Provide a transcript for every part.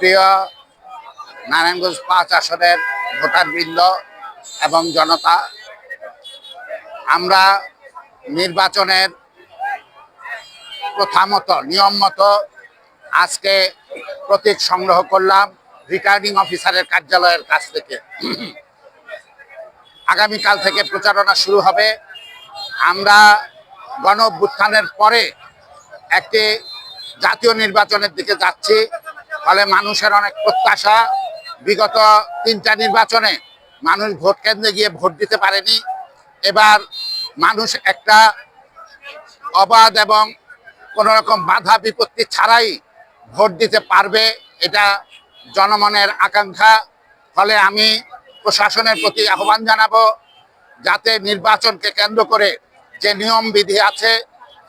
প্রিয় নারায়ণগঞ্জ ৫ আসনের ভোটারবৃন্দ এবং জনতা, আমরা নির্বাচনের প্রথা মতো নিয়ম মতো আজকে প্রতীক সংগ্রহ করলাম রিটার্নিং অফিসারের কার্যালয়ের কাছ থেকে। আগামীকাল থেকে প্রচারণা শুরু হবে। আমরা গণ অভ্যুত্থানের পরে একটি জাতীয় নির্বাচনের দিকে যাচ্ছি, ফলে মানুষের অনেক প্রত্যাশা। বিগত ৩টা নির্বাচনে মানুষ ভোট কেন্দ্রে গিয়ে ভোট দিতে পারেনি। এবার মানুষ একটা অবাধ এবং কোনো রকম বাধা বিপত্তি ছাড়াই ভোট দিতে পারবে, এটা জনমনের আকাঙ্ক্ষা। ফলে আমি প্রশাসনের প্রতি আহ্বান জানাবো, যাতে নির্বাচনকে কেন্দ্র করে যে নিয়ম বিধি আছে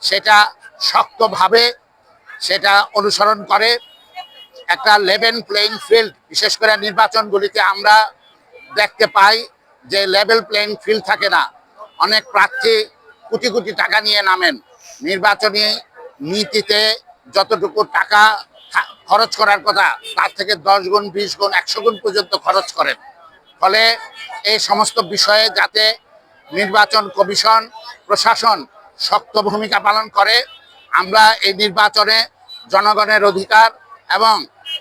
সেটা শক্তভাবে সেটা অনুসরণ করে। একটা লেভেল প্লেইং ফিল্ড, বিশেষ করে নির্বাচনগুলিতে আমরা দেখতে পাই যে লেভেল প্লেইং ফিল্ড থাকে না। অনেক প্রার্থী কোটি কোটি টাকা নিয়ে নামেন, নির্বাচনী নীতিতে যতটুকু টাকা খরচ করার কথা তার থেকে 10 গুণ 20 গুণ 100 গুণ পর্যন্ত খরচ করেন। ফলে এই সমস্ত বিষয়ে যাতে নির্বাচন কমিশন প্রশাসন শক্ত ভূমিকা পালন করে, আমরা এই নির্বাচনে জনগণের অধিকার এবং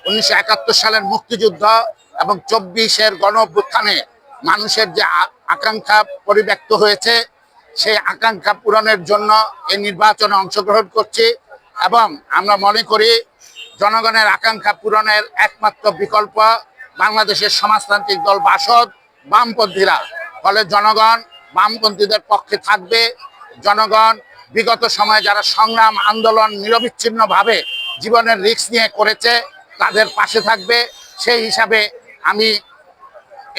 1971 সালের মুক্তিযুদ্ধ এবং 24-এর গণ অভ্যুত্থানে মানুষের যে আকাঙ্ক্ষা পরিব্যক্ত হয়েছে সেই আকাঙ্ক্ষা পূরণের জন্য এই নির্বাচনে অংশগ্রহণ করছি। এবং আমরা মনে করি জনগণের আকাঙ্ক্ষা পূরণের একমাত্র বিকল্প বাংলাদেশের সমাজতান্ত্রিক দল বাসদ, বামপন্থীরা। ফলে জনগণ বামপন্থীদের পক্ষে থাকবে। জনগণ বিগত সময়ে যারা সংগ্রাম আন্দোলন নিরবিচ্ছিন্নভাবে জীবনের রিস্ক নিয়ে করেছে তাদের পাশে থাকবে। সেই হিসাবে আমি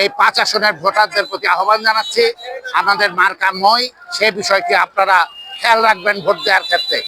এই ৫ আসনের ভোটারদের প্রতি আহ্বান জানাচ্ছি, আমাদের মার্কা মই, সে বিষয়টি আপনারা খেয়াল রাখবেন ভোট দেওয়ার ক্ষেত্রে।